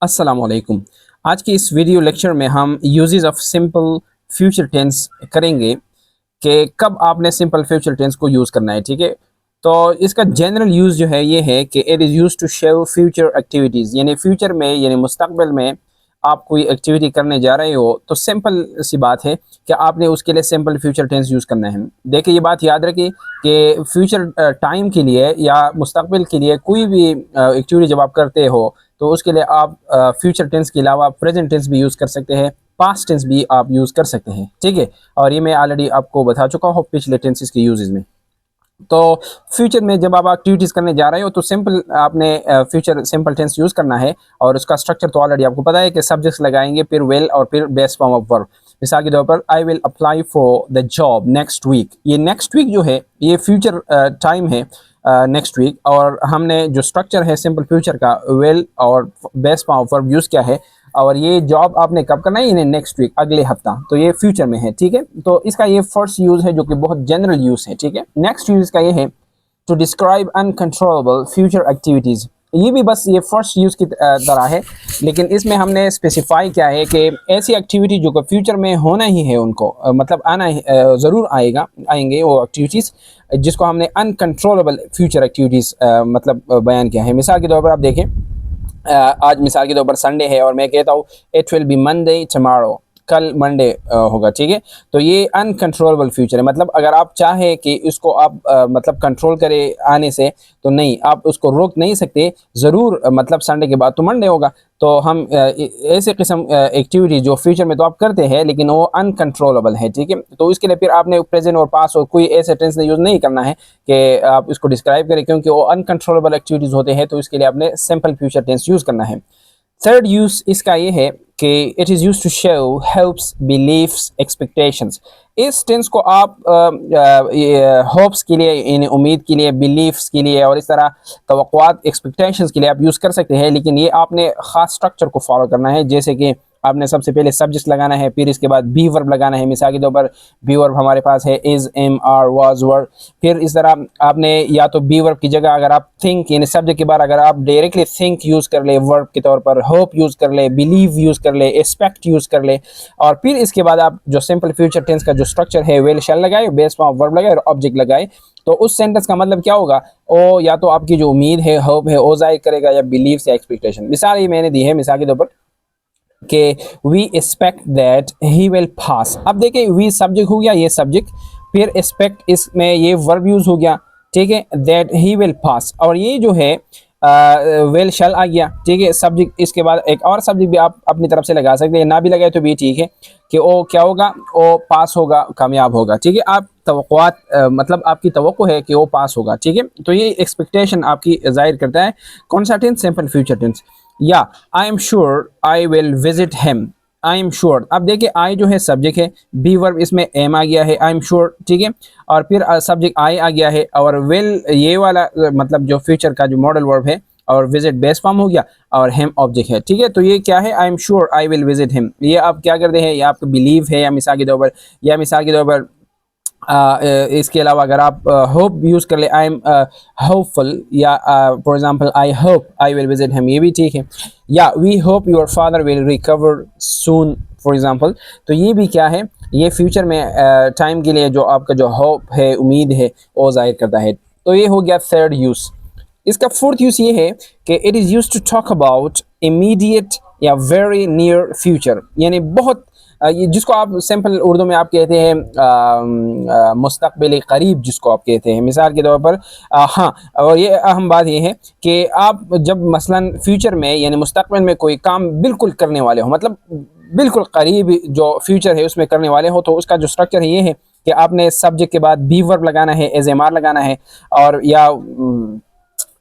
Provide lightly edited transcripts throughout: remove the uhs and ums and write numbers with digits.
अस्सलामुअलैकुम। आज की इस वीडियो लेक्चर में हम uses of simple future tense करेंगे कि कब आपने सिंपल फ्यूचर टेंस को यूज़ करना है, ठीक है। तो इसका जनरल यूज़ जो है ये है कि it is use to show future activities, यानी फ्यूचर में यानी मुस्तकबिल में आप कोई एक्टिविटी करने जा रहे हो तो सिंपल सी बात है कि आपने उसके लिए सिंपल फ्यूचर टेंस यूज़ करना है। देखिए, ये बात याद रखिए कि फ्यूचर टाइम के लिए या मुस्तकबिल के लिए कोई भी एक्टिविटी जब आप करते हो तो उसके लिए आप फ्यूचर टेंस के अलावा प्रेजेंट टेंस भी यूज़ कर सकते हैं, पास्ट टेंस भी आप यूज़ कर सकते हैं, ठीक है। और ये मैं ऑलरेडी आपको बता चुका हूँ पिछले टेंसेस के यूजेस में। तो फ्यूचर में जब आप एक्टिविटीज़ करने जा रहे हो तो सिंपल आपने फ्यूचर सिंपल टेंस यूज़ करना है। और उसका स्ट्रक्चर तो ऑलरेडी आपको पता है कि सब्जेक्ट्स लगाएंगे, फिर विल और फिर बेस फॉर्म ऑफ वर्ब। मिसाल के तौर पर I will apply for the job next week. ये नेक्स्ट वीक जो है ये फ्यूचर टाइम है, नेक्स्ट वीक। और हमने जो स्ट्रक्चर है सिंपल फ्यूचर का विल और base form of verb use किया है। और ये जॉब आपने कब करना है, इन्हें नेक्स्ट वीक, अगले हफ्ता, तो ये फ्यूचर में है, ठीक है। तो इसका ये फर्स्ट यूज़ है जो कि बहुत जनरल यूज़ है, ठीक है। नेक्स्ट यूज़ का ये है to describe uncontrollable future activities. ये भी बस ये फर्स्ट यूज़ की तरह है, लेकिन इसमें हमने स्पेसिफाई किया है कि ऐसी एक्टिविटी जो कि फ्यूचर में होना ही है उनको, मतलब आना ज़रूर आएंगे वो एक्टिविटीज़ जिसको हमने अनकंट्रोलेबल फ्यूचर एक्टिविटीज़ मतलब बयान किया है। मिसाल के तौर पर आप देखें, आज मिसाल के तौर पर संडे है और मैं कहता हूँ it will be Monday tomorrow, कल मंडे होगा, ठीक है। तो ये अनकंट्रोलेबल फ्यूचर है, मतलब अगर आप चाहें कि इसको आप मतलब कंट्रोल करें आने से तो नहीं, आप उसको रोक नहीं सकते, ज़रूर मतलब संडे के बाद तो मंडे होगा। तो हम ऐसे किस्म एक्टिविटी जो फ्यूचर में तो आप करते हैं लेकिन वो अनकंट्रोलेबल है, ठीक है। तो इसके लिए फिर आपने प्रेजेंट और पास और कोई ऐसे टेंस यूज़ नहीं करना है कि आप इसको डिस्क्राइब करें, क्योंकि वो अनकंट्रोलेबल एक्टिविटीज़ होते हैं। तो इसके लिए आपने सिंपल फ्यूचर टेंस यूज़ करना है। थर्ड यूज़ इसका ये है कि it is use to show helps beliefs expectations. इस टेंस को आप होप्स के लिए, इन उम्मीद के लिए, बिलीफ्स के लिए और इस तरह तवक्कुआत एक्सपेक्टेशंस के लिए आप यूज़ कर सकते हैं, लेकिन ये आपने ख़ास स्ट्रक्चर को फॉलो करना है। जैसे कि आपने सबसे पहले सब्जेक्ट लगाना है, फिर इसके बाद बी वर्ब लगाना है। मिसाल के तौर पर बी वर्ब हमारे पास है इज़, एम, आर, वाज, वर। फिर इस तरह आपने या तो बी वर्ब की जगह अगर आप थिंक यानी सब्जेक्ट के बाद अगर आप डायरेक्टली थिंक यूज़ कर ले वर्ब के तौर पर, होप यूज़ कर ले, बिलीव यूज़ कर ले, एक्सपेक्ट यूज़ कर ले। और फिर इसके बाद आप जो सिंपल फ्यूचर टेंस का जो स्ट्रक्चर है विल शैल लगाए, बेस फॉर्म वर्ब लगाए और ऑब्जेक्ट लगाए। तो उस सेंटेंस का मतलब क्या होगा, ओ या तो आपकी जो उम्मीद है, होप है, ओ जाहिर करेगा, या बिलीव या एक्सपेक्टेशन। मिसाल ये मैंने दी है मिसाल के तौर पर कि we expect that he will pass. अब देखिए, वी सब्जेक्ट हो गया, ये सब्जेक्ट, फिर एक्सपेक्ट इसमें ये वर्ब यूज हो गया, ठीक है, दैट ही विल पास। और ये जो है विल शैल आ गया, ठीक है, सब्जेक्ट। इसके बाद एक और सब्जेक्ट भी आप अपनी तरफ से लगा सकते हैं, ना भी लगाए तो भी ठीक है, कि ओ क्या होगा, ओ पास होगा, कामयाब होगा, ठीक है। आप तवक्कुआत मतलब आपकी तवक्को है कि वो पास होगा, ठीक है। तो ये एक्सपेक्टेशन आपकी जाहिर करता है। कौन सा टेंस, सिंपल फ्यूचर टेंस। या I am sure I will visit him, I am sure. अब देखिए, आई जो है सब्जेक्ट है, बी वर्ब इसमें एम आ गया है, आई एम श्योर, ठीक है। और फिर सब्जेक्ट आई आ गया है और विल ये वाला मतलब जो फ्यूचर का जो मॉडल वर्ब है, और विजिट बेस फॉर्म हो गया और हिम ऑब्जेक्ट है, ठीक है। तो ये क्या है, आई am sure I will visit him. ये आप क्या करते हैं, ये आपका बिलीव है, या मिसाल के तौर पर, या मिसाल के तौर पर इसके अलावा अगर आप होप यूज़ कर ले, आई एम होपफुल, या for example I hope I will visit him, ये भी ठीक है। या we hope your father will recover soon, for example. तो ये भी क्या है, ये फ्यूचर में टाइम के लिए जो आपका जो होप है, उम्मीद है, वो जाहिर करता है। तो ये हो गया थर्ड यूज़। इसका फोर्थ यूज़ ये है कि it is use to talk about immediate या वेरी नियर फ्यूचर, यानी बहुत ये जिसको आप सिंपल उर्दू में आप कहते हैं मुस्तकबिल करीब, जिसको आप कहते हैं। मिसाल के तौर पर हाँ, और ये अहम बात ये है कि आप जब मसलन फ्यूचर में यानी मुस्तकबिल में कोई काम बिल्कुल करने वाले हो, मतलब बिल्कुल करीब जो फ्यूचर है उसमें करने वाले हो, तो उसका जो स्ट्रक्चर है ये है कि आपने सब्जेक्ट के बाद बी वर्ब लगाना है, एज एम आर लगाना है। और या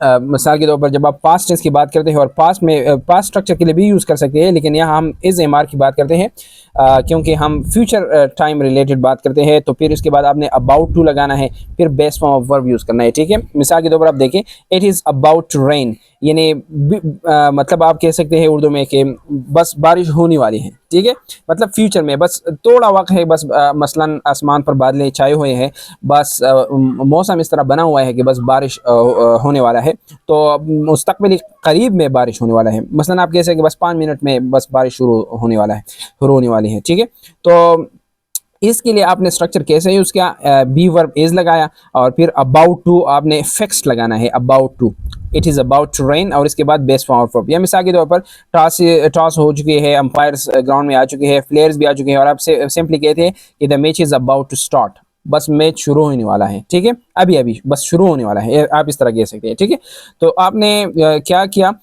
मिसाल के तौर पर जब आप पास्ट टेंस की बात करते हैं, और पास्ट में पास्ट स्ट्रक्चर के लिए भी यूज़ कर सकते हैं, लेकिन यहाँ हम इज़ एम आर की बात करते हैं क्योंकि हम फ्यूचर टाइम रिलेटेड बात करते हैं। तो फिर इसके बाद आपने अबाउट टू लगाना है, फिर base form of verb use करना है, ठीक है। मिसाल के तौर पर आप देखें, it is about to rain, यानी मतलब आप कह सकते हैं उर्दू में कि बस बारिश होने वाली है, ठीक है, मतलब फ्यूचर में बस थोड़ा वक्त है, बस मसलन आसमान पर बादलें छाए हुए हैं, बस मौसम इस तरह बना हुआ है कि बस बारिश होने वाला है, तो मुस्तकबिल करीब में बारिश होने वाला है। मसलन आप कह सकते हैं कि बस 5 मिनट में बस बारिश शुरू होने वाली है, ठीक है। तो इसके लिए आपने स्ट्रक्चर कैसे यूज़ किया, बी वर्ब इज लगाया और फिर अबाउट टू आपने फिक्स्ड लगाना है, about to, it is about to rain, और इसके बाद बेस फॉर्म वर्ब। या मिसाल के तौर पर टॉस हो चुकी है, अंपायर्स ग्राउंड में आ चुके हैं, प्लेयर्स भी आ चुके हैं, और आप सिंपली कहते हैं कि the match is about to start, बस मैच शुरू होने वाला है, ठीक है, अभी अभी बस शुरू होने वाला है, आप इस तरह कह सकते हैं, ठीक है। तो आपने क्या किया,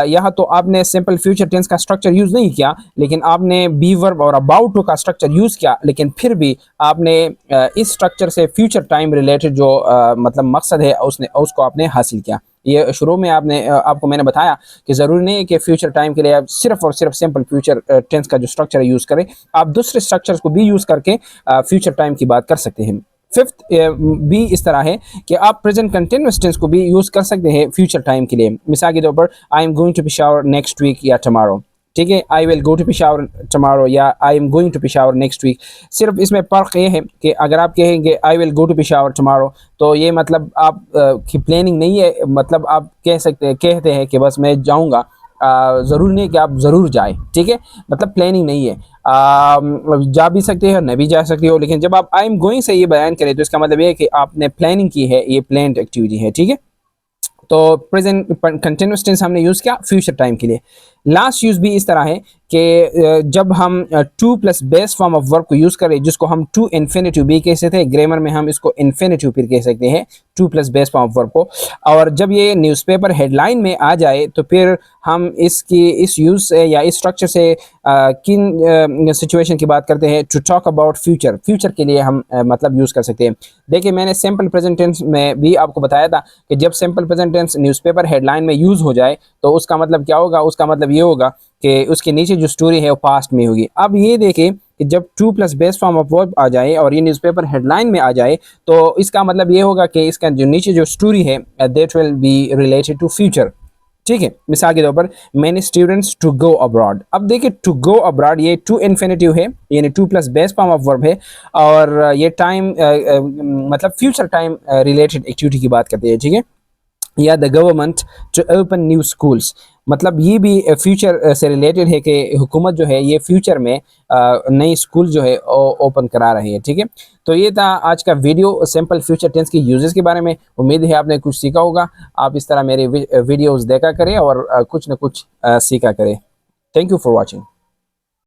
यहाँ तो आपने सिंपल फ्यूचर टेंस का स्ट्रक्चर यूज़ नहीं किया, लेकिन आपने बी वर्ब और अबाउट टू का स्ट्रक्चर यूज़ किया, लेकिन फिर भी आपने इस स्ट्रक्चर से फ्यूचर टाइम रिलेटेड जो मतलब मकसद है उसको आपने हासिल किया। ये शुरू में आपको मैंने बताया कि ज़रूरी नहीं है कि फ्यूचर टाइम के लिए आप सिर्फ और सिर्फ सिंपल फ्यूचर टेंस का जो स्ट्रक्चर है यूज़ करें, आप दूसरे स्ट्रक्चर्स को भी यूज़ करके फ्यूचर टाइम की बात कर सकते हैं। फिफ्थ भी इस तरह है कि आप प्रेजेंट कंटिन्यूअस टेंस को भी यूज़ कर सकते हैं फ्यूचर टाइम के लिए। मिसाल के तौर पर I am going to Peshawar next week या टमारो, ठीक है, I will go to Peshawar tomorrow या I am going to Peshawar next week. सिर्फ इसमें फ़र्क ये है कि अगर आप कहेंगे I will go to Peshawar tomorrow, तो ये मतलब आप की प्लानिंग नहीं है, मतलब आप कहते हैं कि बस मैं जाऊँगा, ज़रूरी नहीं कि आप ज़रूर जाए, ठीक है, मतलब प्लानिंग नहीं है, जा भी सकते हो नहीं भी जा सकते हो, लेकिन जब आप आई एम गोइंग से ये बयान करें तो इसका मतलब ये है कि आपने प्लानिंग की है, ये प्लान्ड एक्टिविटी है, ठीक है। तो प्रेजेंट कंटिन्यूअस टेंस हमने यूज़ किया फ्यूचर टाइम के लिए। लास्ट यूज़ भी इस तरह है कि जब हम to plus base form of verb को यूज़ करें, जिसको हम टू इन्फिनेटिव भी कह सकते हैं, ग्रामर में हम इसको इन्फिनेटिव फिर कह सकते हैं to plus base form of verb को, और जब ये न्यूज़पेपर हेडलाइन में आ जाए तो फिर हम इस यूज़ से या इस स्ट्रक्चर से किन सिचुएशन की बात करते हैं, टू टॉक अबाउट फ्यूचर के लिए हम मतलब यूज़ कर सकते हैं। देखिए, मैंने सिंपल प्रेजेंट टेंस में भी आपको बताया था कि जब simple present tense newspaper headline में यूज़ हो जाए तो उसका मतलब क्या होगा, उसका मतलब ये होगा कि उसके नीचे जो स्टोरी है वो पास्ट में होगी। अब ये देखें कि जब to plus base form of verb आ जाए और ये न्यूज़पेपर हेडलाइन में आ जाए तो इसका मतलब ये होगा कि इसका जो नीचे जो स्टोरी है that will be related to future, ठीक है। मिसाल के तौर पर many students to go abroad, अब देखिए टू गो अब्रॉड ये टू इन्फिनेटिव है, यानी to plus base form of verb है, और ये टाइम मतलब फ्यूचर टाइम रिलेटेड एक्टिविटी की बात करते हैं, ठीक है। या the government to open new schools, मतलब ये भी फ्यूचर से रिलेटेड है कि हुकूमत जो है ये फ्यूचर में नई स्कूल जो है ओपन करा रही है, ठीक है। तो ये था आज का वीडियो सिंपल फ्यूचर टेंस की यूजेस के बारे में। उम्मीद है आपने कुछ सीखा होगा। आप इस तरह मेरे वीडियोस देखा करें और कुछ न कुछ सीखा करें। Thank you for watching.